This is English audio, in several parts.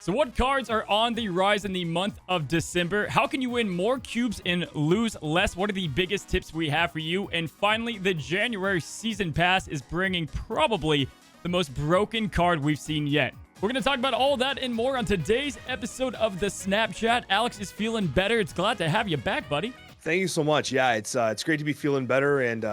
So what cards are on the rise in the month of December? How can you win more cubes and lose less? What are the biggest tips we have for you? And finally, the January Season Pass is bringing probably the most broken card we've seen yet. We're going to talk about all that and more on today's episode of the Snapchat. Alex is feeling better. It's glad to have you back, buddy. Thank you so much. Yeah, it's great to be feeling better, and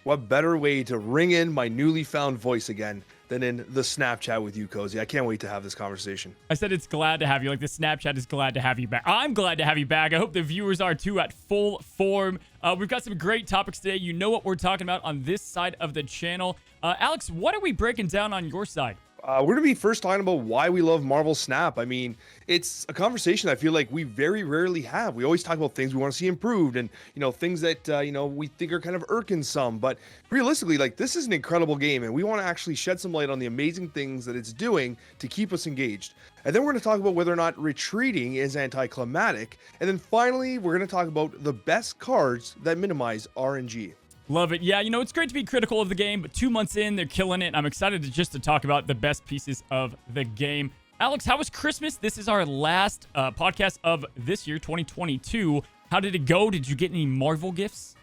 what better way to ring in my newly found voice again than in the Snapchat with you, Cozy. I can't wait to have this conversation. I said it's glad to have you. Like the Snapchat is glad to have you back. I'm glad to have you back. I hope the viewers are too at full form. We've got some great topics today. You know what we're talking about on this side of the channel. Alex, what are we breaking down on your side? We're going to be first talking about why we love Marvel Snap. I mean, it's a conversation I feel like we very rarely have. We always talk about things we want to see improved and, things that, we think are kind of irking some. But realistically, this is an incredible game, and we want to actually shed some light on the amazing things that it's doing to keep us engaged. And then we're going to talk about whether or not retreating is anticlimactic. And then finally, we're going to talk about the best cards that minimize RNG. Love it. Yeah, it's great to be critical of the game, but 2 months in, they're killing it. I'm excited to talk about the best pieces of the game. Alex, how was Christmas? This is our last podcast of this year, 2022. How did it go? Did you get any Marvel gifts?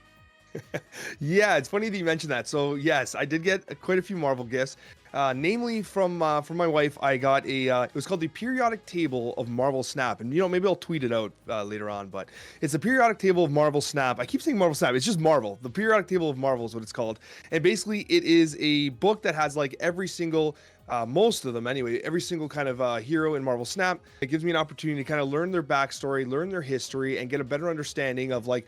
Yeah, it's funny that you mentioned that. So yes, I did get quite a few Marvel gifts. Namely from my wife, I got it was called the periodic table of Marvel Snap, and maybe I'll tweet it out later on, but it's a periodic table of Marvel Snap. I keep saying Marvel Snap, it's just Marvel. The periodic table of Marvel is what it's called, and basically it is a book that has every single most of them anyway, every single kind of hero in Marvel Snap. It gives me an opportunity to kind of learn their backstory, learn their history, and get a better understanding of why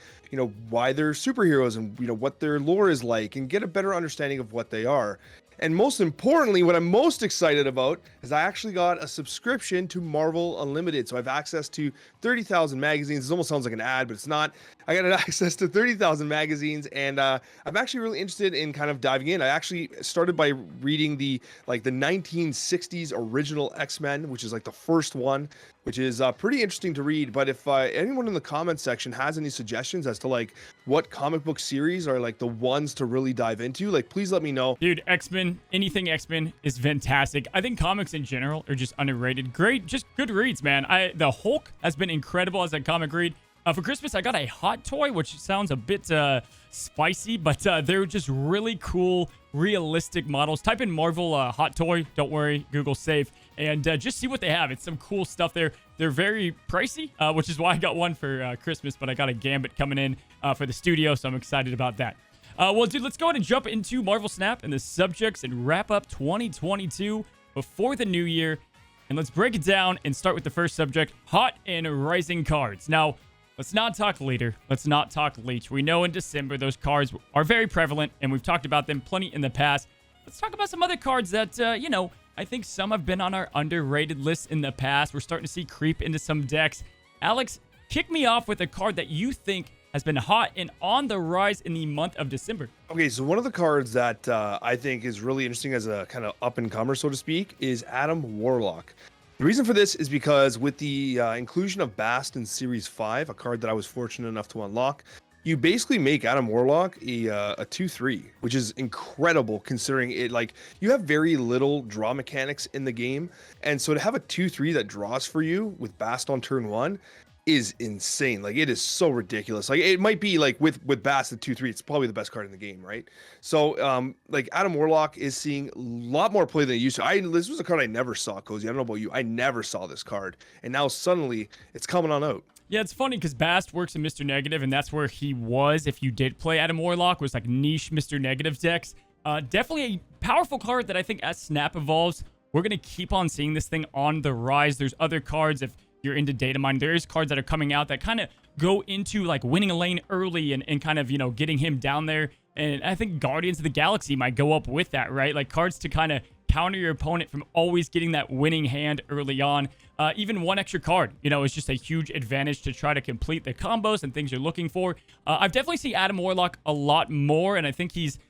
they're superheroes and what their lore is like, and get a better understanding of what they are. And most importantly, what I'm most excited about is I actually got a subscription to Marvel Unlimited. So I have access to 30,000 magazines. This almost sounds like an ad, but it's not. I got access to 30,000 magazines, and I'm actually really interested in kind of diving in. I actually started by reading the 1960s original X-Men, which is the first one, which is pretty interesting to read. But if anyone in the comments section has any suggestions as to what comic book series are the ones to really dive into, please let me know. Dude, X-Men, anything X-Men is fantastic. I think comics in general are just underrated. Great, just good reads, man. The Hulk has been incredible as a comic read. For Christmas, I got a Hot Toy, which sounds a bit spicy, but they're just really cool, realistic models. Type in Marvel Hot Toy. Don't worry, Google's safe. And just see what they have. It's some cool stuff there. They're very pricey, which is why I got one for Christmas, but I got a Gambit coming in for the studio, so I'm excited about that. Well, dude, let's go ahead and jump into Marvel Snap and the subjects and wrap up 2022 before the new year. And let's break it down and start with the first subject, hot and rising cards. Now, let's not talk leader. Let's not talk leech. We know in December those cards are very prevalent, and we've talked about them plenty in the past. Let's talk about some other cards that, I think some have been on our underrated list in the past. We're starting to see creep into some decks. Alex, kick me off with a card that you think has been hot and on the rise in the month of December. Okay, so one of the cards that I think is really interesting as a kind of up-and-comer, so to speak, is Adam Warlock. The reason for this is because with the inclusion of Bast in Series 5, a card that I was fortunate enough to unlock, you basically make Adam Warlock a 2/3, which is incredible considering it. You have very little draw mechanics in the game, and so to have a 2/3 that draws for you with Bast on turn 1 is insane. It is so ridiculous. It might be with Bast at 2/3, it's probably the best card in the game, right? So Adam Warlock is seeing a lot more play than it used to. This was a card I never saw, Cozy. I don't know about you. I never saw this card, and now suddenly it's coming on out. Yeah, it's funny because Bast works in Mr. Negative, and that's where he was if you did play Adam Warlock, was niche Mr. Negative decks. Definitely a powerful card that I think as Snap evolves, we're going to keep on seeing this thing on the rise. There's other cards, if you're into data mine, there's cards that are coming out that kind of go into winning a lane early and kind of, getting him down there. And I think Guardians of the Galaxy might go up with that, right? Cards to kind of counter your opponent from always getting that winning hand early on. Even one extra card, is just a huge advantage to try to complete the combos and things you're looking for. I've definitely seen Adam Warlock a lot more, and I think he's,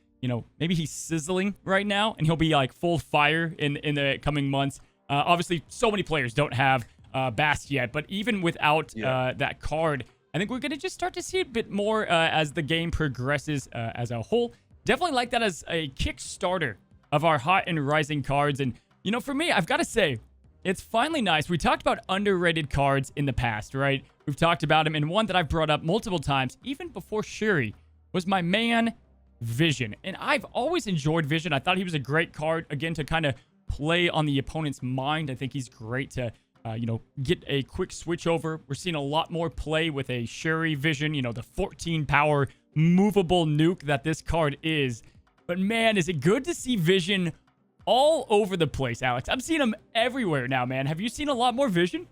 maybe he's sizzling right now, and he'll be full fire in the coming months. Obviously, so many players don't have Bast yet, but even without that card, I think we're going to just start to see a bit more as the game progresses as a whole. Definitely like that as a Kickstarter of our hot and rising cards. And, for me, I've got to say, It's finally nice. We talked about underrated cards in the past, right? We've talked about him, and one that I've brought up multiple times, even before Shuri, was my man, Vision. And I've always enjoyed Vision. I thought he was a great card, again, to kind of play on the opponent's mind. I think he's great to, get a quick switch over. We're seeing a lot more play with a Shuri Vision, the 14 power movable nuke that this card is. But man, is it good to see Vision all over the place, Alex. I'm seeing him everywhere now, man. Have you seen a lot more Vision?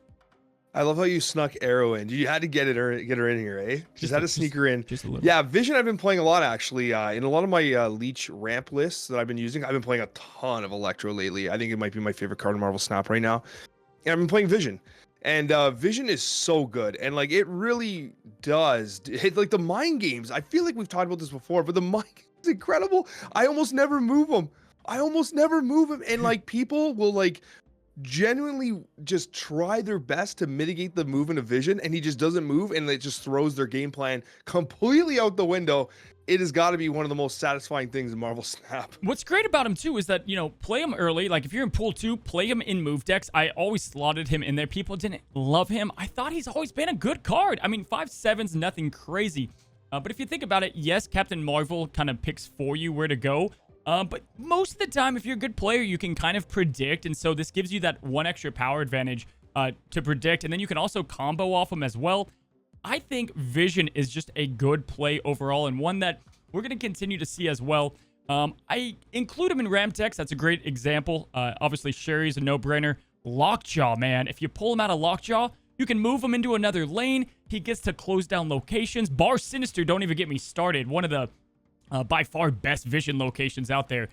I love how you snuck Arrow in. You had to get her in here, eh? Just had to sneak her in. Just a little. Yeah, Vision I've been playing a lot, actually. In a lot of my Leech ramp lists that I've been using, I've been playing a ton of Electro lately. I think it might be my favorite card in Marvel Snap right now. And I've been playing Vision. And Vision is so good. And, like, it really does hit, like, the mind games. I feel like we've talked about this before, but the mind games is incredible. I almost never move them. And, like, people will, like, genuinely just try their best to mitigate the movement of Vision, and he just doesn't move, and it just throws their game plan completely out the window. It has got to be one of the most satisfying things in Marvel Snap. What's great about him, too, is that, play him early. Like, if you're in Pool 2, play him in move decks. I always slotted him in there. People didn't love him. I thought he's always been a good card. I mean, 5/7's nothing crazy. But if you think about it, yes, Captain Marvel kind of picks for you where to go. But most of the time, if you're a good player, you can kind of predict. And so this gives you that one extra power advantage to predict. And then you can also combo off him as well. I think Vision is just a good play overall, and one that we're going to continue to see as well. I include him in ramp decks. That's a great example. Obviously, Shuri's a no-brainer. Lockjaw, man. If you pull him out of Lockjaw, you can move him into another lane. He gets to close down locations. Bar Sinister, don't even get me started. One of the by far best Vision locations out there.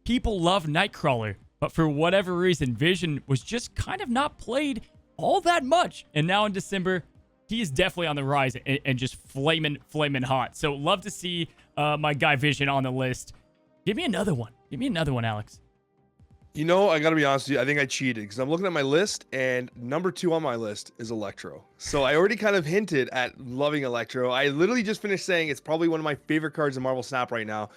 People love Nightcrawler, but for whatever reason, Vision was just kind of not played all that much. And now in December, he is definitely on the rise and just flaming hot. So love to see my guy Vision on the list. Give me another one. Alex. I gotta be honest with you, I think I cheated because I'm looking at my list, and number 2 on my list is Electro. So I already kind of hinted at loving Electro. I literally just finished saying it's probably one of my favorite cards in Marvel Snap right now.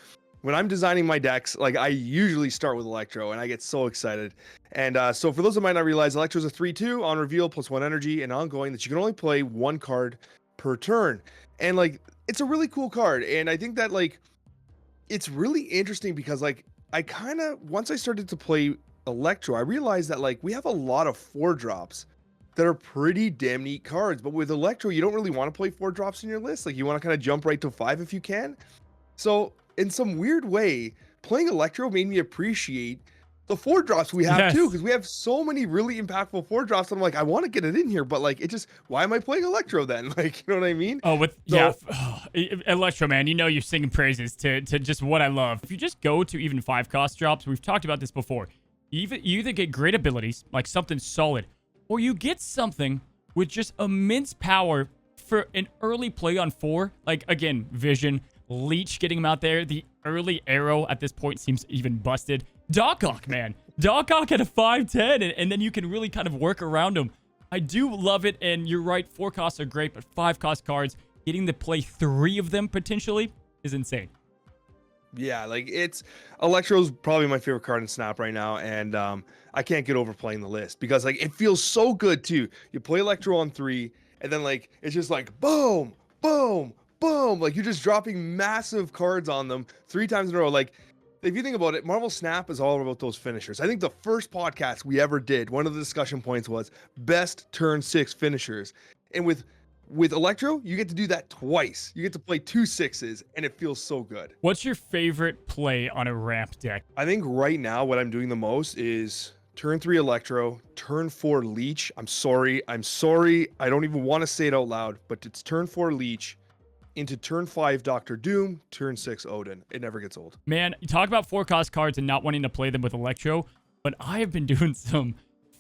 When I'm designing my decks, like, I usually start with Electro, and I get so excited. And so for those that might not realize, Electro is a 3/2 on reveal, +1 energy, and ongoing that you can only play 1 card per turn. And, like, it's a really cool card. And I think that, like, it's really interesting because, like, I kind of, once I started to play Electro, I realized that, like, we have a lot of 4-drops that are pretty damn neat cards. But with Electro, you don't really want to play 4-drops in your list. Like, you want to kind of jump right to 5 if you can. So in some weird way, playing Electro made me appreciate the 4-drops we have too, because we have so many really impactful 4-drops. I'm like, I want to get it in here, but, like, it just, why am I playing Electro then? Like, you know what I mean? Electro, man, you're singing praises to just what I love. If you just go to even 5-cost drops, we've talked about this before. You either get great abilities, like something solid, or you get something with just immense power for an early play on 4. Like, again, Vision, Leech getting him out there. The early Arrow at this point seems even busted. Doc Ock, man. Doc Ock at a 5/10, and then you can really kind of work around him. I do love it, and you're right, 4 costs are great, but 5-cost cards, getting to play 3 of them potentially is insane. Yeah, like, Electro's probably my favorite card in Snap right now, and I can't get over playing the list because, like, it feels so good too. You play Electro on 3, and then, like, it's just like boom, boom, boom. Like, you're just dropping massive cards on them 3 times in a row. Like, if you think about it, Marvel Snap is all about those finishers. I think the first podcast we ever did, one of the discussion points was best turn 6 finishers. And with Electro, you get to do that twice. You get to play 2 6s, and it feels so good. What's your favorite play on a ramp deck? I think right now what I'm doing the most is turn 3 Electro, turn 4 Leech. I'm sorry. I don't even want to say it out loud, but it's turn 4 Leech into turn 5 Doctor Doom, turn 6 Odin. It never gets old. Man, you talk about 4-cost cards and not wanting to play them with Electro, but I have been doing some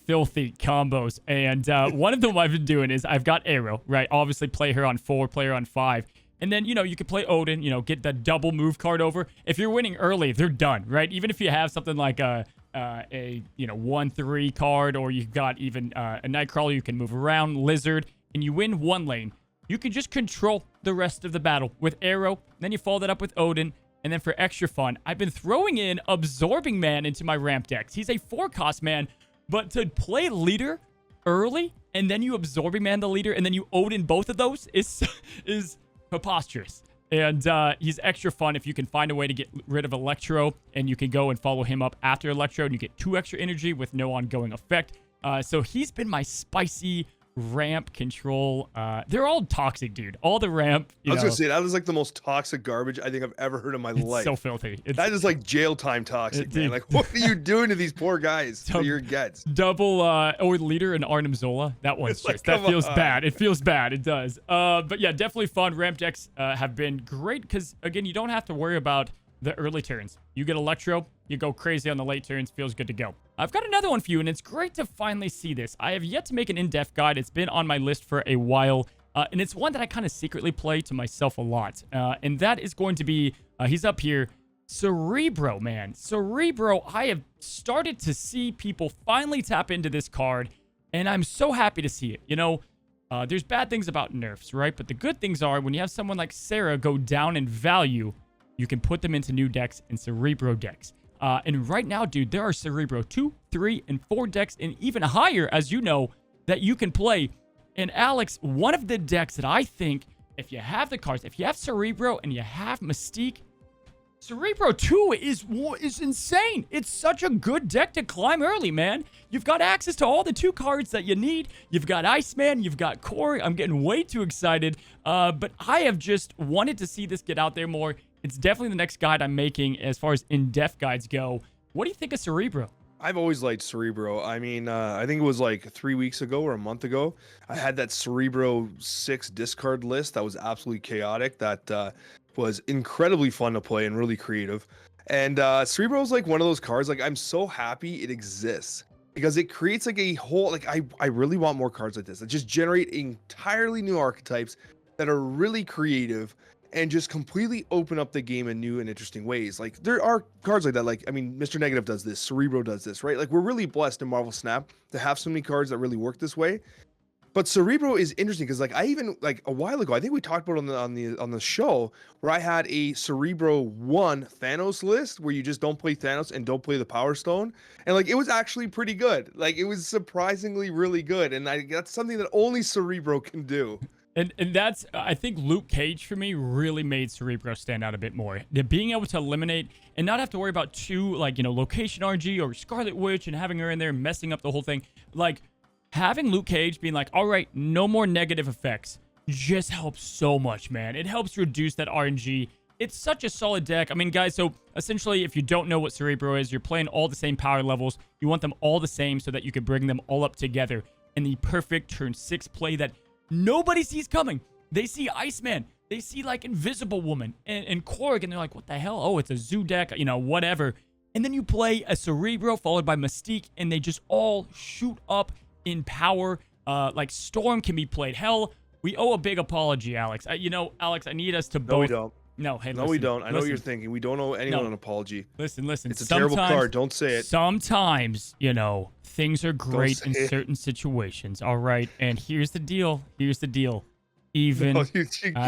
filthy combos, and one of them I've been doing is I've got Arrow, right? Obviously play her on 4, play her on 5, and then, you could play Odin, get the double move card over. If you're winning early, they're done, right? Even if you have something like a 1/3 card, or you've got even a Nightcrawler, you can move around, Lizard, and you win 1 lane. You can just control the rest of the battle with Arrow, then you follow that up with Odin, and then for extra fun, I've been throwing in Absorbing Man into my ramp decks. He's a 4-cost man, But to play leader early and then you absorbing man the leader and then you Odin both of those is preposterous. And he's extra fun if you can find a way to get rid of Electro, and you can go and follow him up after Electro, and you get 2 extra energy with no ongoing effect. So he's been my spicy ramp control. They're all toxic, dude. All the ramp. I was gonna say that is like the most toxic garbage I think I've ever heard in my life. So filthy. That is like jail time toxic, man. Like, what are you doing to these poor guys? To your gets. Double or leader and Arnim Zola. That one's just that feels bad. It feels bad. It does. But yeah, definitely fun. Ramp decks have been great because again, you don't have to worry about the early turns. You get Electro, you go crazy on the late turns, feels good to go. I've got another one for you, and it's great to finally see this. I have yet to make an in-depth guide. It's been on my list for a while, and it's one that I kind of secretly play to myself a lot. And that is going to be, he's up here, Cerebro, man. Cerebro, I have started to see people finally tap into this card, and I'm so happy to see it. You know, there's bad things about nerfs, right? But the good things are when you have someone like Sarah go down in value, you can put them into new decks and Cerebro decks. And right now, dude, there are Cerebro 2, 3, and 4 decks, and even higher, as you know, that you can play. And Alex, one of the decks that I think, if you have the cards, if you have Cerebro and you have Mystique, Cerebro 2 is insane. It's such a good deck to climb early, man. You've got access to all the 2 cards that you need. You've got Iceman, you've got Corey. I'm getting way too excited. But I have just wanted to see this get out there more. It's definitely the next guide I'm making as far as in-depth guides go. What do you think of Cerebro? I've always liked Cerebro. I mean, I think it was like 3 weeks ago or a month ago. I had that Cerebro 6 discard list that was absolutely chaotic. That was incredibly fun to play and really creative. And Cerebro is like one of those cards. Like, I'm so happy it exists because it creates like a whole, like, I really want more cards like this that just generate entirely new archetypes that are really creative and just completely open up the game in new and interesting ways. Like, there are cards like that. Like, I mean, Mr. Negative does this, Cerebro does this, right? Like, we're really blessed in Marvel Snap to have so many cards that really work this way. But Cerebro is interesting because, like, I even, like, a while ago, I think we talked about it on the show where I had a Cerebro 1 Thanos list where you just don't play Thanos and don't play the Power Stone, and like, it was actually pretty good. Like, it was surprisingly really good, and that's something that only Cerebro can do. And that's, I think Luke Cage for me really made Cerebro stand out a bit more. Being able to eliminate and not have to worry about 2, like, you know, location RG or Scarlet Witch and having her in there messing up the whole thing. Like, having Luke Cage being like, all right, no more negative effects just helps so much, man. It helps reduce that RNG. It's such a solid deck. I mean, guys, so essentially, if you don't know what Cerebro is, you're playing all the same power levels. You want them all the same so that you can bring them all up together in the perfect turn 6 play that nobody sees coming. They see Iceman. They see, like, Invisible Woman and Korg, and they're like, what the hell? Oh, it's a Zoo deck, you know, whatever. And then you play a Cerebro followed by Mystique, and they just all shoot up in power. Like, Storm can be played. Hell, we owe a big apology, Alex. You know, Alex, I need us to both... No, we don't. No, hey, no, we don't. I know what you're thinking. We don't owe anyone an apology. Listen. It's a terrible card. Don't say it. Sometimes, you know, things are great in certain situations. All right. And here's the deal. Even. No, you can't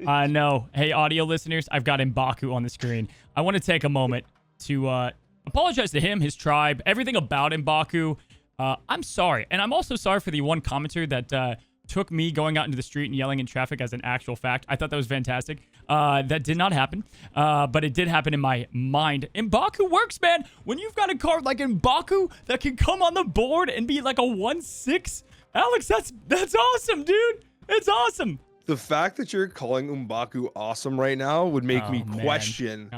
I know. Hey, audio listeners, I've got M'Baku on the screen. I want to take a moment to apologize to him, his tribe, everything about M'Baku. I'm sorry. And I'm also sorry for the one commenter that took me going out into the street and yelling in traffic as an actual fact. I thought that was fantastic. That did not happen, but it did happen in my mind. M'Baku works, man. When you've got a card like M'Baku that can come on the board and be like a 1/6, Alex, that's awesome, dude. It's awesome. The fact that you're calling M'Baku awesome right now would make me question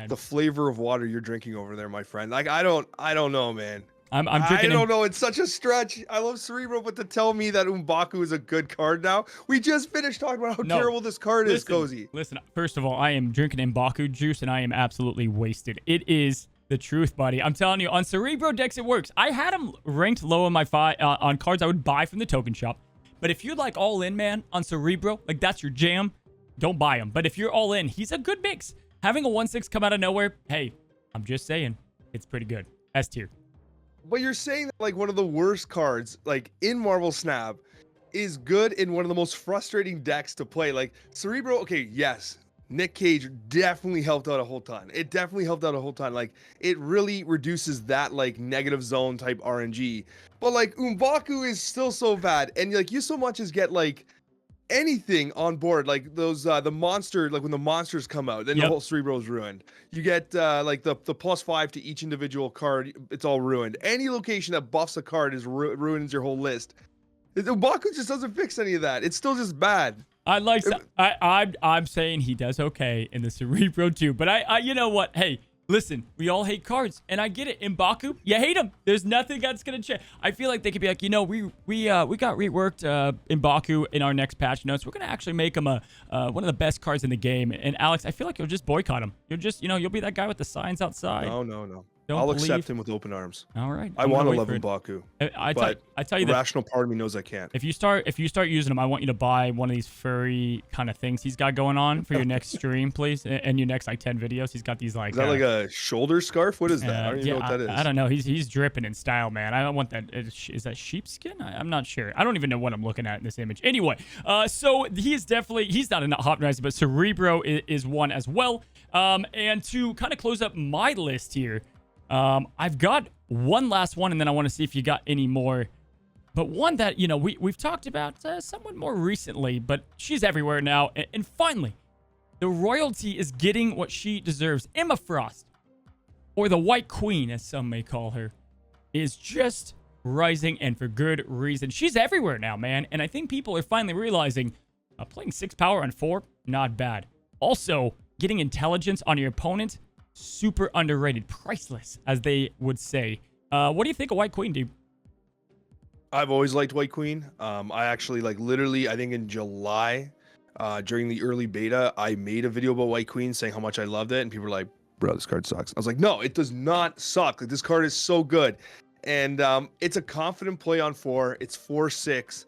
the flavor of water you're drinking over there, my friend. Like, I don't know, man. I'm drinking. I don't know. It's such a stretch. I love Cerebro, but to tell me that M'Baku is a good card now, we just finished talking about how terrible this card is, Cozy. Listen, first of all, I am drinking M'Baku juice, and I am absolutely wasted. It is the truth, buddy. I'm telling you, on Cerebro decks, it works. I had him ranked low on my on cards I would buy from the token shop. But if you're like all in, man, on Cerebro, like that's your jam, don't buy him. But if you're all in, he's a good mix. Having a 1/6 come out of nowhere, hey, I'm just saying, it's pretty good. S tier. But you're saying that, like, one of the worst cards, like, in Marvel Snap is good in one of the most frustrating decks to play. Like, Cerebro, okay, yes, Nick Cage definitely helped out a whole ton. It definitely helped out a whole ton. Like, it really reduces that like negative zone type RNG. But like Umbaku is still so bad, and like you so much as get like anything on board, like those the monster, like when the monsters come out, then the whole Cerebro is ruined. You get like the +5 to each individual card, it's all ruined. Any location that buffs a card is ruins your whole list. Umbaku just doesn't fix any of that. It's still just bad. I'm saying he does okay in the Cerebro too, but I you know what? Hey, listen, we all hate cards, and I get it. M'Baku, you hate him. There's nothing that's gonna change. I feel like they could be like, you know, we got reworked M'Baku in our next patch notes. We're gonna actually make him a one of the best cards in the game. And Alex, I feel like you'll just boycott him. You'll just, you'll be that guy with the signs outside. No. I'll accept him with open arms. All right. I want to love M'Baku. I tell you the that rational part of me knows I can't. If you start using him, I want you to buy one of these furry kind of things he's got going on for your next stream, please, and your next like 10 videos. He's got these like. Is that like a shoulder scarf? What is that? I don't even know what that is. I don't know. He's dripping in style, man. I don't want that. Is that sheepskin? I'm not sure. I don't even know what I'm looking at in this image. Anyway, so he's not a hot rising, but Cerebro is one as well. And to kind of close up my list here. I've got one last one, and then I want to see if you got any more. But one that, we've talked about somewhat more recently, but she's everywhere now. And finally, the royalty is getting what she deserves. Emma Frost, or the White Queen, as some may call her, is just rising, and for good reason. She's everywhere now, man. And I think people are finally realizing playing 6 power on 4, not bad. Also, getting intelligence on your opponent, super underrated, priceless, as they would say. What do you think of White Queen, dude? I've always liked White Queen. I actually literally, I think in July, during the early beta, I made a video about White Queen saying how much I loved it, and people were like, "Bro, this card sucks." I was like, "No, it does not suck. Like, this card is so good," and it's a confident play on 4. It's 4/6.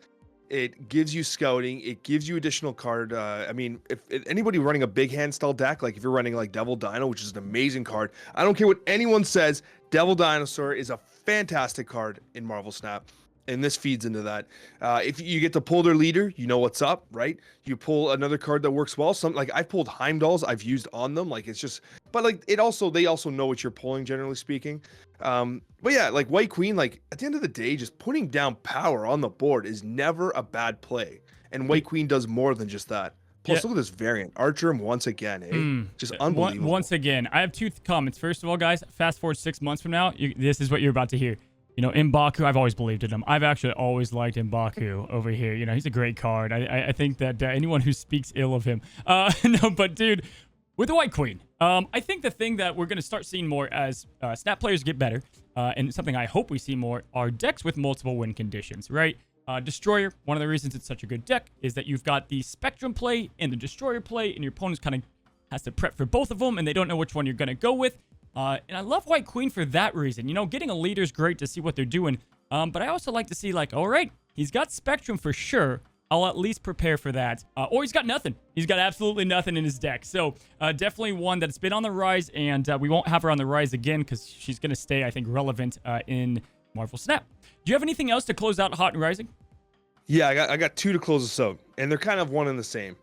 It gives you scouting. It gives you additional card. I mean, if anybody running a big hand style deck, like if you're running like Devil Dino, which is an amazing card, I don't care what anyone says, Devil Dinosaur is a fantastic card in Marvel Snap. And this feeds into that. If you get to pull their leader, you know what's up, right? You pull another card that works well. Some like I've pulled Heimdalls, I've used on them. Like it's just, but like they also know what you're pulling, generally speaking. But yeah, like White Queen, like at the end of the day, just putting down power on the board is never a bad play. And White Queen does more than just that. Plus, look at this variant. Archer once again, just unbelievable. Once again, I have 2 comments. First of all, guys, fast forward 6 months from now, this is what you're about to hear. M'Baku, I've always believed in him. I've actually always liked M'Baku over here. He's a great card. I think that anyone who speaks ill of him. No, but dude, with the White Queen, I think the thing that we're going to start seeing more as Snap players get better, and something I hope we see more, are decks with multiple win conditions, right? Destroyer, one of the reasons it's such a good deck is that you've got the Spectrum play and the Destroyer play, and your opponent's kind of has to prep for both of them, and they don't know which one you're going to go with. And I love White Queen for that reason. Getting a leader is great to see what they're doing. But I also like to see, like, all right, he's got Spectrum for sure. I'll at least prepare for that. Or he's got nothing. He's got absolutely nothing in his deck. So definitely one that's been on the rise, and we won't have her on the rise again because she's going to stay, I think, relevant in Marvel Snap. Do you have anything else to close out Hot and Rising? Yeah, I got 2 to close this out, and they're kind of one and the same.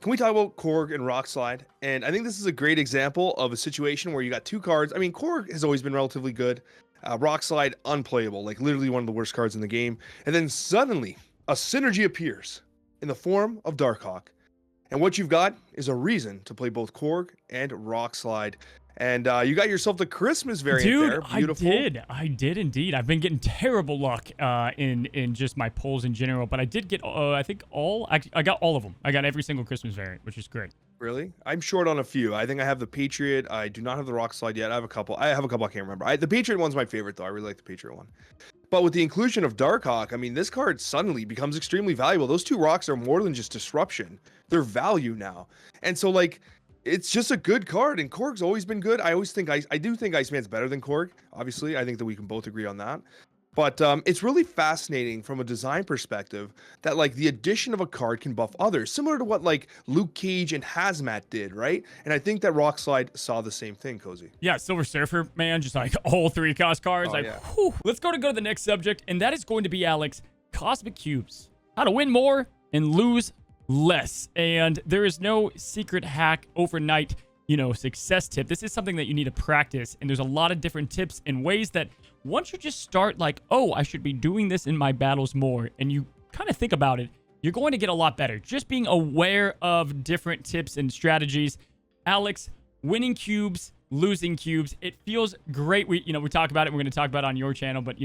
Can we talk about Korg and Rockslide? And I think this is a great example of a situation where you got 2 cards. I mean, Korg has always been relatively good. Rockslide, unplayable, like literally one of the worst cards in the game. And then suddenly, a synergy appears in the form of Darkhawk. And what you've got is a reason to play both Korg and Rockslide. And you got yourself the Christmas variant there. Beautiful. I did indeed. I've been getting terrible luck in just my polls in general, but I did get, I think I got all of them. I got every single Christmas variant, which is great. Really? I'm short on a few. I think I have the Patriot. I do not have the Rockslide yet. I have a couple. I can't remember. The Patriot one's my favorite, though. I really like the Patriot one. But with the inclusion of Darkhawk, I mean, this card suddenly becomes extremely valuable. Those 2 rocks are more than just disruption. They're value now. And so, like, it's just a good card, and Korg's always been good. I do think Iceman's better than Korg. Obviously, I think that we can both agree on that. But it's really fascinating from a design perspective that like the addition of a card can buff others, similar to what like Luke Cage and Hazmat did, right? And I think that Rockslide saw the same thing, Cozy. Yeah, Silver Surfer, man, just like all 3 cost cards. Whew. Let's go to the next subject, and that is going to be, Alex, Cosmic Cubes. How to win more and lose less. And there is no secret hack overnight, success tip. This is something that you need to practice. And there's a lot of different tips and ways that once you just start like, oh, I should be doing this in my battles more, and you kind of think about it, you're going to get a lot better. Just being aware of different tips and strategies. Alex, winning cubes, losing cubes, it feels great. We talk about it. We're going to talk about it on your channel, but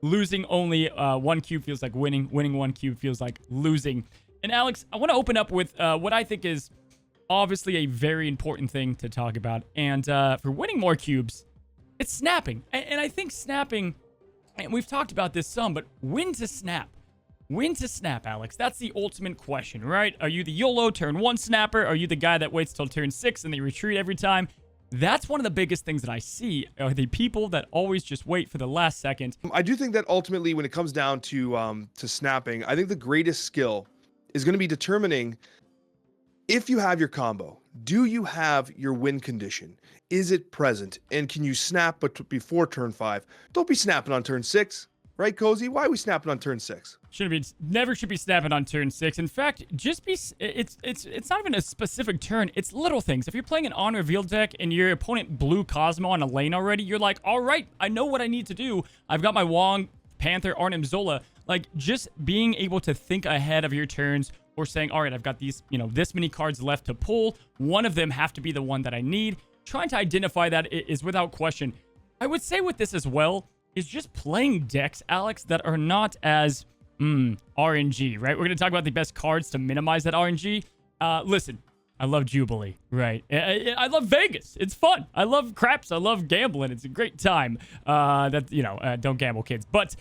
losing only one cube feels like winning. Winning one cube feels like losing. And Alex, I want to open up with what I think is obviously a very important thing to talk about. And for winning more cubes, it's snapping. And I think snapping, and we've talked about this some, but when to snap? When to snap, Alex? That's the ultimate question, right? Are you the YOLO turn 1 snapper? Are you the guy that waits till turn 6 and they retreat every time? That's one of the biggest things that I see are the people that always just wait for the last second. I do think that ultimately when it comes down to snapping, I think the greatest skill is going to be determining if you have your combo. Do you have your win condition? Is it present? And can you snap before turn 5? Don't be snapping on turn 6. Right, Cozy? Why are we snapping on turn 6? Never should be snapping on turn 6. In fact, it's not even a specific turn. It's little things. If you're playing an on reveal deck and your opponent blew Cosmo on a lane already, you're like, all right, I know what I need to do. I've got my Wong, Panther, Arnim, Zola. Like, just being able to think ahead of your turns or saying, all right, I've got these, this many cards left to pull. One of them have to be the one that I need. Trying to identify that is without question. I would say with this as well, is just playing decks, Alex, that are not as RNG, right? We're going to talk about the best cards to minimize that RNG. Listen, I love Jubilee, right? I love Vegas. It's fun. I love craps. I love gambling. It's a great time. Don't gamble, kids. But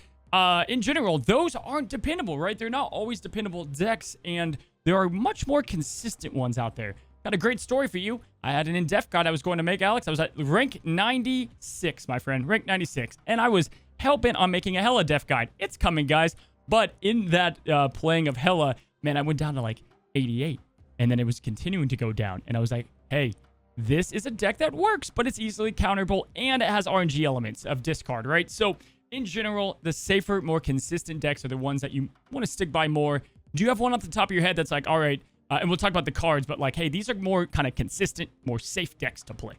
in general, those aren't dependable, right? They're not always dependable decks, and there are much more consistent ones out there. Got a great story for you. I had an in-depth guide I was going to make, Alex. I was at rank 96, my friend. Rank 96. And I was hell-bent on making a Hella def guide. It's coming, guys. But in that playing of Hella, man, I went down to like 88. And then it was continuing to go down. And I was like, hey, this is a deck that works, but it's easily counterable. And it has RNG elements of discard, right? So in general, the safer, more consistent decks are the ones that you want to stick by more. Do you have one off the top of your head that's like, all right, and we'll talk about the cards, but like, hey, these are more kind of consistent, more safe decks to play?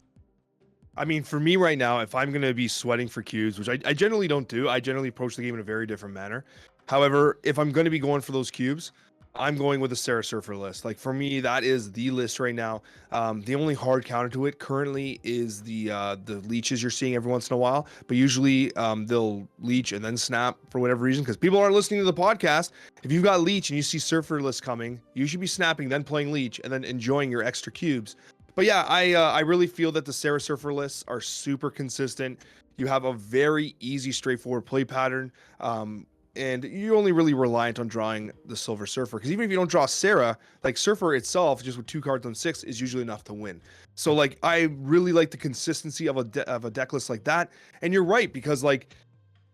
I mean, for me right now, if I'm going to be sweating for cubes, which I generally don't do, I generally approach the game in a very different manner. However, if I'm going to be going for those cubes, I'm going with the Sarah Surfer list. Like, for me, that is the list right now. The only hard counter to it currently is the leeches you're seeing every once in a while. But usually they'll leech and then snap for whatever reason, because people aren't listening to the podcast. If you've got leech and you see Surfer list coming, you should be snapping, then playing leech, and then enjoying your extra cubes. But yeah, I really feel that the Sarah Surfer lists are super consistent. You have a very easy, straightforward play pattern. And you're only really reliant on drawing the Silver Surfer, because even if you don't draw Sarah, like Surfer itself, just with 2 cards on 6, is usually enough to win. So like, I really like the consistency of a deck list like that. And you're right, because like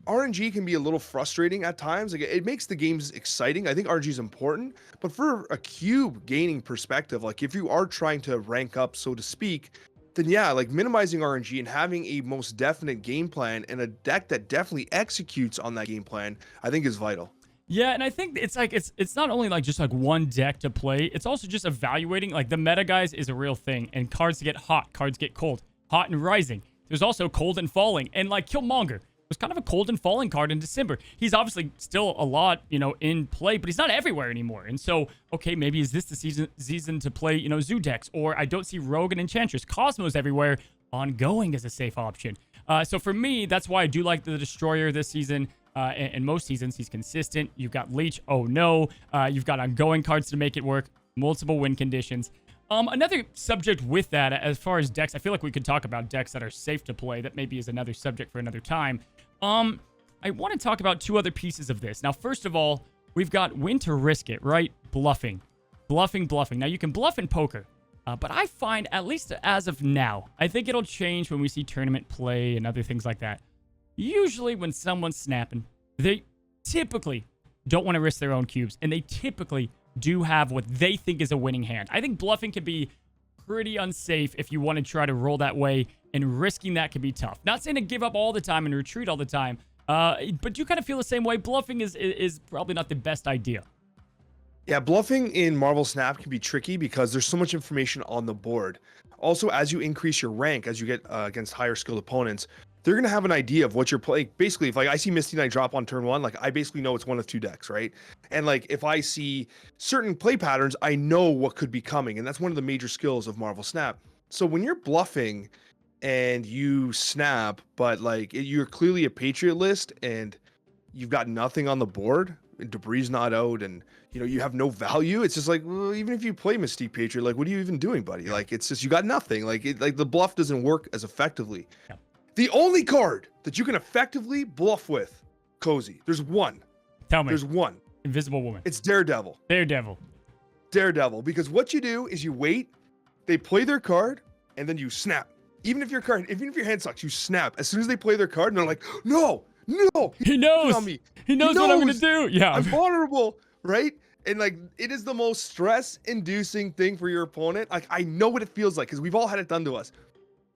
RNG can be a little frustrating at times. Like, it makes the games exciting. I think RNG is important, but for a cube gaining perspective, like if you are trying to rank up, so to speak, then yeah, like minimizing RNG and having a most definite game plan and a deck that definitely executes on that game plan, I think is vital. Yeah, and I think it's like it's not only like just like one deck to play, it's also just evaluating. Like, the meta, guys, is a real thing, and cards get hot, cards get cold. Hot and rising. There's also cold and falling, and like Killmonger was kind of a cold and falling card in December. He's obviously still a lot, in play, but he's not everywhere anymore. And so, okay, maybe is this the season to play, Zoo decks? Or I don't see Rogue and Enchantress. Cosmos everywhere. Ongoing is a safe option. So for me, that's why I do like the Destroyer this season. And most seasons, he's consistent. You've got Leech. Oh, no. You've got ongoing cards to make it work. Multiple win conditions. Another subject with that, as far as decks, I feel like we could talk about decks that are safe to play. That maybe is another subject for another time. I want to talk about 2 other pieces of this. Now, first of all, we've got when to risk it, right? Bluffing. Bluffing. Now, you can bluff in poker, but I find, at least as of now, I think it'll change when we see tournament play and other things like that. Usually, when someone's snapping, they typically don't want to risk their own cubes, and they typically do have what they think is a winning hand. I think bluffing can be pretty unsafe if you want to try to roll that way, and risking that can be tough. Not saying to give up all the time and retreat all the time, but you kind of feel the same way. Bluffing is probably not the best idea. Yeah, bluffing in Marvel Snap can be tricky because there's so much information on the board. Also, as you increase your rank, as you get against higher skilled opponents, they're gonna have an idea of what you're playing. Basically, if like I see Misty Knight drop on turn one, like I basically know it's one of two decks, right? And like if I see certain play patterns, I know what could be coming, and that's one of the major skills of Marvel Snap. So when you're bluffing and you snap, but like you're clearly a Patriot list and you've got nothing on the board, and debris not out, and you have no value. It's just like, well, even if you play Mystique Patriot, like what are you even doing, buddy? Like it's just you got nothing. Like the bluff doesn't work as effectively. Yeah. The only card that you can effectively bluff with, Cozy, there's one. Tell me. There's one. Invisible Woman. It's Daredevil. Daredevil. Because what you do is you wait, they play their card, and then you snap. Even if your hand sucks, you snap. As soon as they play their card, and they're like, no, He knows. on me. He knows what I'm gonna do. Yeah. I'm vulnerable, right? And like it is the most stress-inducing thing for your opponent. Like I know what it feels like because we've all had it done to us.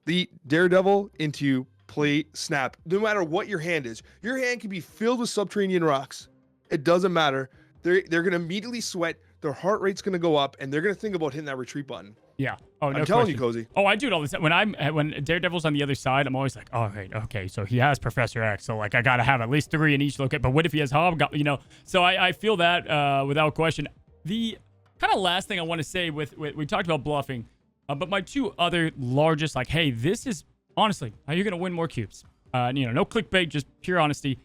The Daredevil into play snap. No matter what your hand is, your hand can be filled with subterranean rocks. It doesn't matter. They're gonna immediately sweat. Their heart rate's gonna go up, and they're gonna think about hitting that retreat button. Yeah. Oh, no I'm telling question. you, Cozy. Oh, I do it all the time. When Daredevil's on the other side, I'm always like, oh, right, okay, so he has Professor X, so like I gotta have at least 3 in each location. But what if he has Hobgoblin? So I feel that without question. The kind of last thing I want to say with we talked about bluffing, but my 2 other largest, like, hey, this is honestly how you're gonna win more cubes. No clickbait, just pure honesty.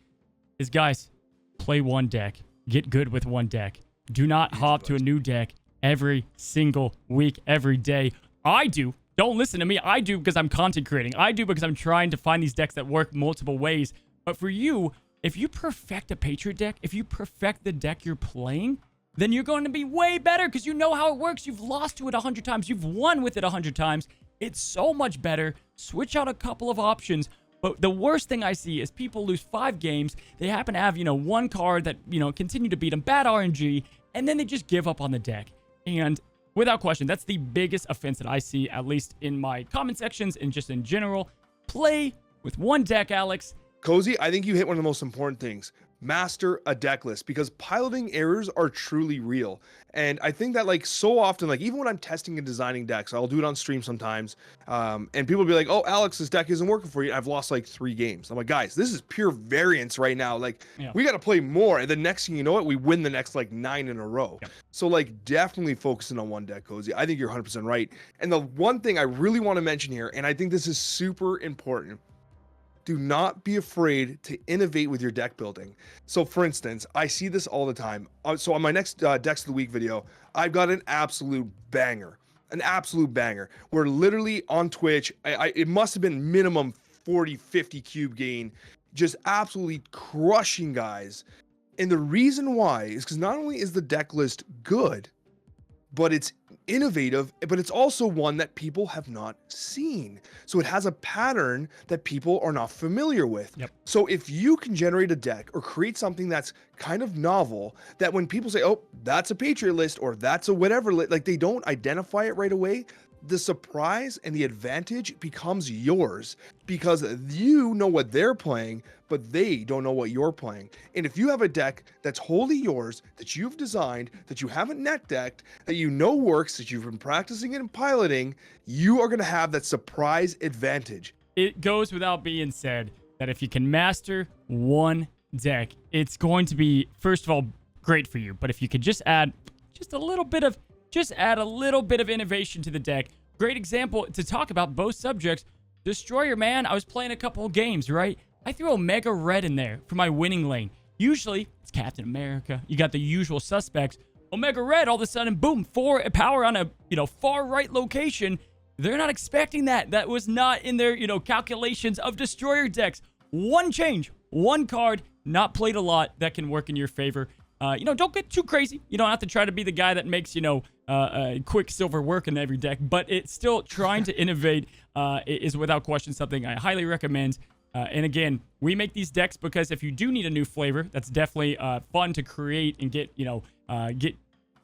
Is guys, play one deck, get good with one deck. Do not hop to a new deck every single week, every day. I do. Don't listen to me. I do because I'm content creating. I do because I'm trying to find these decks that work multiple ways. But for you, if you perfect a Patriot deck, if you perfect the deck you're playing, then you're going to be way better because you know how it works. You've lost to it 100 times. You've won with it 100 times. It's so much better. Switch out a couple of options. But the worst thing I see is people lose 5 games. They happen to have, one card that, continue to beat them. Bad RNG. And then they just give up on the deck. And without question, that's the biggest offense that I see, at least in my comment sections and just in general. Play with one deck, Alex. Cozy, I think you hit one of the most important things. Master a deck list, because piloting errors are truly real. And I think that like so often, like even when I'm testing and designing decks, I'll do it on stream sometimes. And people will be like, oh, Alex, this deck isn't working for you. I've lost like 3 games. I'm like, guys, this is pure variance right now. Like we got to play more. And the next thing you know it, we win the next like 9 in a row. Yep. So like definitely focusing on one deck, Cozy. I think you're 100% right. And the one thing I really want to mention here, and I think this is super important, do not be afraid to innovate with your deck building. So for instance, I see this all the time. So on my next Decks of the Week video, I've got an absolute banger, where literally on Twitch, it must have been minimum 40, 50 cube gain, just absolutely crushing guys. And the reason why is because not only is the deck list good, but it's innovative, but it's also one that people have not seen. So it has a pattern that people are not familiar with. Yep. So if you can generate a deck or create something that's kind of novel, that when people say, oh, that's a Patriot list or that's a whatever, like they don't identify it right away, the surprise and the advantage becomes yours because you know what they're playing, but they don't know what you're playing. And if you have a deck that's wholly yours, that you've designed, that you haven't net decked, that you know works, that you've been practicing it and piloting, you are going to have that surprise advantage. It goes without being said that if you can master one deck, it's going to be, first of all, great for you. But if you could just add a little bit of innovation to the deck. Great example to talk about both subjects. Destroyer, man, I was playing a couple of games, right? I threw Omega Red in there for my winning lane. Usually, it's Captain America. You got the usual suspects. Omega Red, all of a sudden, boom, 4 power on a, far right location. They're not expecting that. That was not in their, calculations of Destroyer decks. One change, one card, not played a lot, that can work in your favor. Don't get too crazy. You don't have to try to be the guy that makes, Quicksilver work in every deck, but it's still trying to innovate is without question something I highly recommend. And again, we make these decks because if you do need a new flavor, that's definitely fun to create and get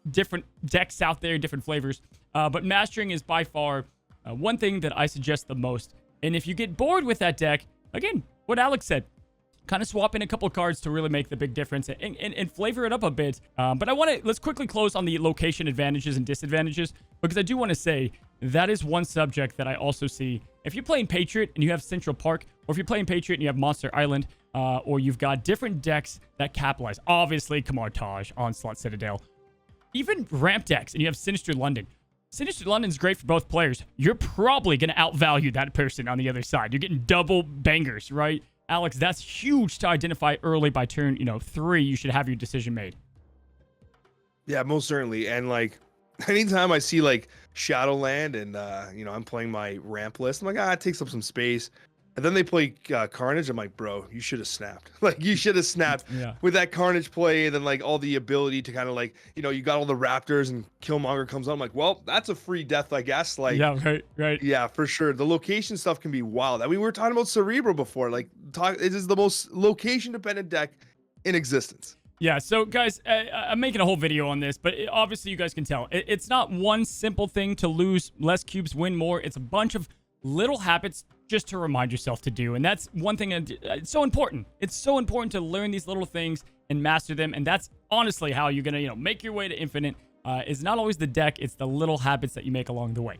different decks out there, different flavors. But mastering is by far one thing that I suggest the most. And if you get bored with that deck, again, what Alex said, kind of swap in a couple of cards to really make the big difference and flavor it up a bit. But let's quickly close on the location advantages and disadvantages, because I do want to say that is one subject that I also see. If you're playing Patriot and you have Central Park, or if you're playing Patriot and you have Monster Island, or you've got different decks that capitalize. Obviously, Camartage, Onslaught, Citadel. Even ramp decks, and you have Sinister London. Sinister London's great for both players. You're probably going to outvalue that person on the other side. You're getting double bangers, right? Alex, that's huge to identify early by turn, 3. You should have your decision made. Yeah, most certainly. And like, anytime I see like Shadowland and I'm playing my ramp list, I'm like, it takes up some space. And then they play Carnage. I'm like, bro, you should have snapped. Like, you should have snapped with that Carnage play. And then like all the ability to kind of like, you got all the Raptors and Killmonger comes on. I'm like, well, that's a free death, I guess. Like, yeah, right. Yeah, for sure. The location stuff can be wild. I mean, we were talking about Cerebro before. Like, it is the most location dependent deck in existence. Yeah, so guys, I'm making a whole video on this, but obviously you guys can tell. It's not one simple thing to lose less cubes, win more. It's a bunch of little habits just to remind yourself to do. And that's one thing. It's so important. It's so important to learn these little things and master them. And that's honestly how you're going to, make your way to infinite. It's not always the deck. It's the little habits that you make along the way.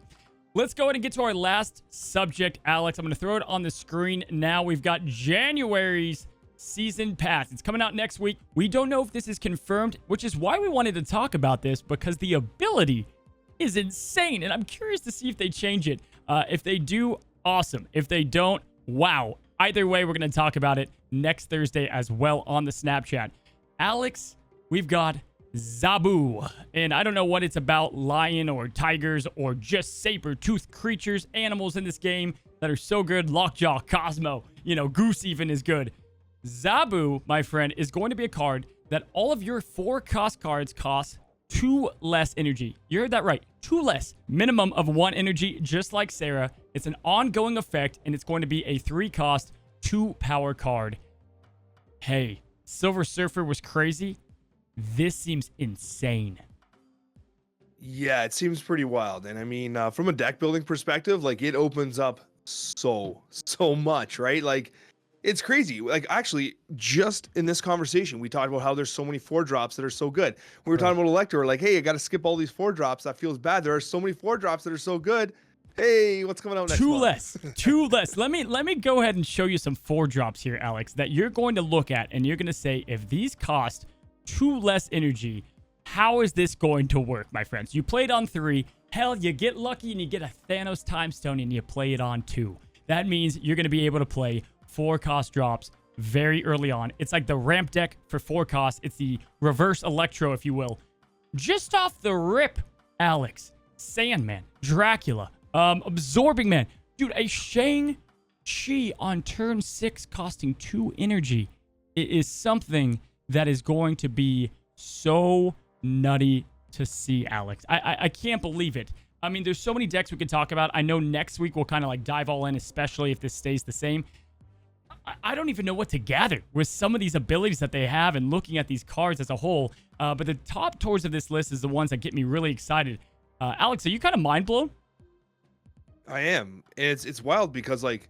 Let's go ahead and get to our last subject, Alex. I'm going to throw it on the screen now. We've got January's Season Pass. It's coming out next week. We don't know if this is confirmed, which is why we wanted to talk about this, because the ability is insane. And I'm curious to see if they change it. If they do, awesome. If they don't, wow. Either way, we're going to talk about it next Thursday as well on the Snapchat. Alex, we've got Zabu. And I don't know what it's about, lion or tigers or just saber-toothed creatures, animals in this game that are so good. Lockjaw, Cosmo, Goose even is good. Zabu, my friend, is going to be a card that all of your 4-cost cards cost 2 less energy. You heard that right. 2 less. Minimum of 1 energy, just like Sarah. It's an ongoing effect, and it's going to be a 3-cost, 2-power card. Hey, Silver Surfer was crazy. This seems insane. Yeah, it seems pretty wild. And I mean, from a deck building perspective, like, it opens up so much, right? Like, it's crazy. Like, actually, just in this conversation, we talked about how there's so many 4-drops that are so good. We were talking about Elector. We're like, hey, I got to skip all these 4-drops. That feels bad. There are so many 4-drops that are so good. Hey, what's coming out next month? 2 less. Let me go ahead and show you some 4-drops here, Alex, that you're going to look at, and you're going to say, if these cost 2 less energy, how is this going to work, my friends? You played on 3. Hell, you get lucky and you get a Thanos Time Stone and you play it on 2. That means you're going to be able to play 4-cost drops very early on. It's like the ramp deck for 4 costs. It's the reverse Electro, if you will. Just off the rip, Alex, Sandman, Dracula, Absorbing Man. Dude, a Shang-Chi on turn 6 costing 2 energy. It is something that is going to be so nutty to see, Alex. I can't believe it. I mean, there's so many decks we could talk about. I know next week we'll kind of like dive all in, especially if this stays the same. I don't even know what to gather with some of these abilities that they have and looking at these cards as a whole. But the top towards of this list is the ones that get me really excited. Alex, are you kind of mind blown? I am. It's wild because like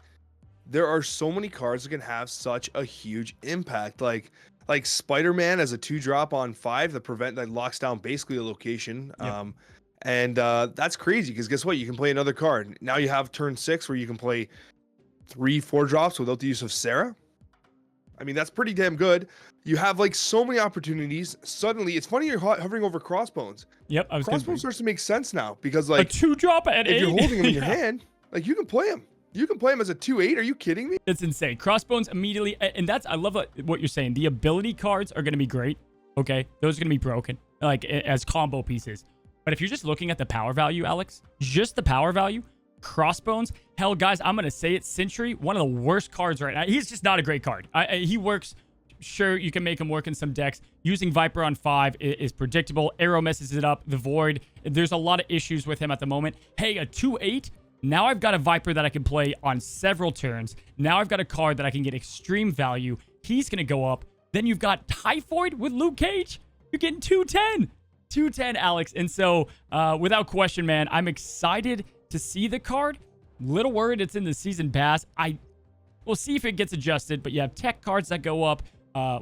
there are so many cards that can have such a huge impact. Like Spider-Man as a 2-drop on 5 that locks down basically a location. Yep. And that's crazy because guess what? You can play another card. Now you have turn 6 where you can play 3 4-drops without the use of Sarah. I mean, that's pretty damn good. You have like so many opportunities. Suddenly, it's funny you're hovering over Crossbones. Yep, Crossbones starts to make sense now because like a 2-drop at 8. If you're holding him in your hand, like you can play him. You can play him as a 2/8. Are you kidding me? It's insane. Crossbones immediately, and I love what you're saying. The ability cards are going to be great. Okay, those are going to be broken, like as combo pieces. But if you're just looking at the power value, Alex, just the power value, Crossbones. Hell, guys, I'm going to say it. Sentry, one of the worst cards right now. He's just not a great card. He works. Sure, you can make him work in some decks. Using Viper on 5 is predictable. Arrow messes it up. The Void. There's a lot of issues with him at the moment. Hey, a 2/8. Now I've got a Viper that I can play on several turns. Now I've got a card that I can get extreme value. He's going to go up. Then you've got Typhoid with Luke Cage. You're getting 210. 210, Alex. And so, without question, man, I'm excited to see the card. Little worried it's in the season pass. We'll see if it gets adjusted, but you have tech cards that go up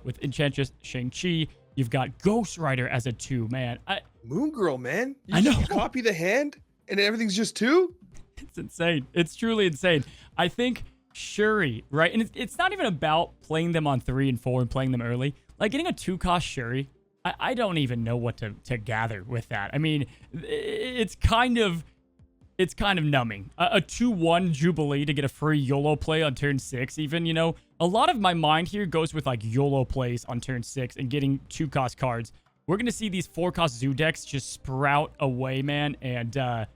with Enchantress, Shang-Chi. You've got Ghost Rider as a 2, man. Moon Girl, man. I know. You copy the hand and everything's just 2? It's insane. It's truly insane. I think Shuri, right? And it's not even about playing them on 3 and 4 and playing them early. Like getting a 2-cost Shuri, I don't even know what to gather with that. I mean, it's kind of numbing. A 2-1 Jubilee to get a free YOLO play on turn 6 even, you know. A lot of my mind here goes with like YOLO plays on turn 6 and getting 2-cost cards. We're going to see these 4-cost zoo decks just sprout away, man, and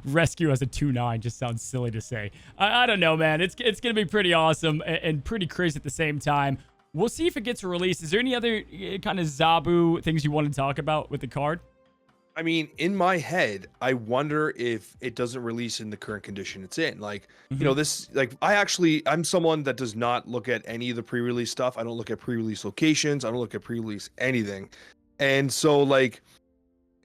Rescue as a 2-9 just sounds silly to say. I don't know, man. It's going to be pretty awesome and pretty crazy at the same time. We'll see if it gets released. Is there any other kind of Zabu things you want to talk about with the card? I mean, in my head, I wonder if it doesn't release in the current condition it's in. Like, you know, this, like, I'm someone that does not look at any of the pre-release stuff. I don't look at pre-release locations. I don't look at pre-release anything. And so, like,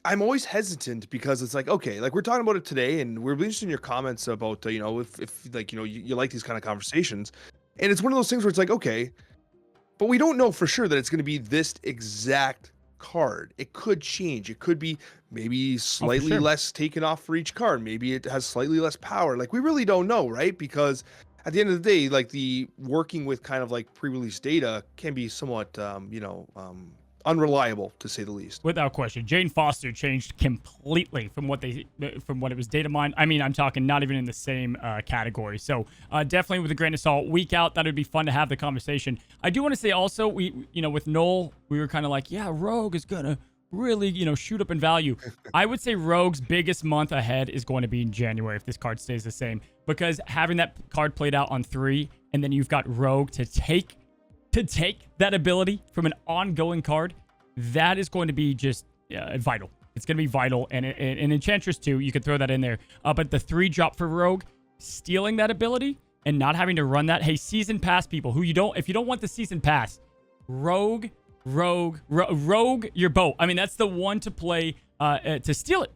I'm always hesitant because it's like, okay, like we're talking about it today and we're interested in your comments about, you know, if like, you know, you like these kind of conversations. And it's one of those things where it's like, okay, but we don't know for sure that it's going to be this exact card. It could change. It could be maybe slightly less taken off for each card. Maybe it has slightly less power. Like we really don't know, right? Because at the end of the day, like the working with kind of like pre-release data can be somewhat, unreliable to say the least. Without question. Jane Foster changed completely from what it was data mined. I mean, I'm talking not even in the same category. So definitely with a grain of salt. Week out, that would be fun to have the conversation. I do want to say also, with Noel, we were kind of like, yeah, Rogue is gonna really, shoot up in value. I would say Rogue's biggest month ahead is going to be in January if this card stays the same, because having that card played out on 3 and then you've got Rogue to take that ability from an ongoing card, that is going to be just vital. It's going to be vital. And Enchantress too, you could throw that in there. But the 3 drop for Rogue, stealing that ability and not having to run that. Hey, season pass people if you don't want the season pass, Rogue your boat. I mean, that's the one to play to steal it.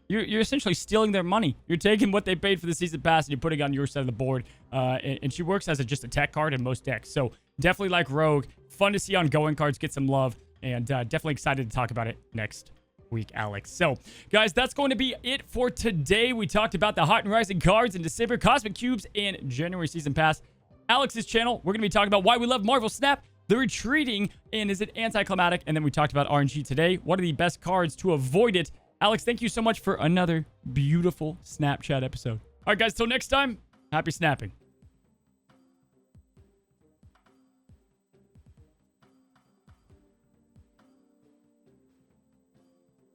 You're essentially stealing their money. You're taking what they paid for the season pass and you're putting it on your side of the board. And she works as just a tech card in most decks. So definitely like Rogue. Fun to see ongoing cards get some love. And definitely excited to talk about it next week, Alex. So, guys, that's going to be it for today. We talked about the Hot and Rising cards in December, Cosmic Cubes, and January Season Pass. Alex's channel, we're going to be talking about why we love Marvel Snap, the retreating, and is it anticlimactic? And then we talked about RNG today. What are the best cards to avoid it? Alex, thank you so much for another beautiful Snapchat episode. All right, guys, till next time, happy snapping.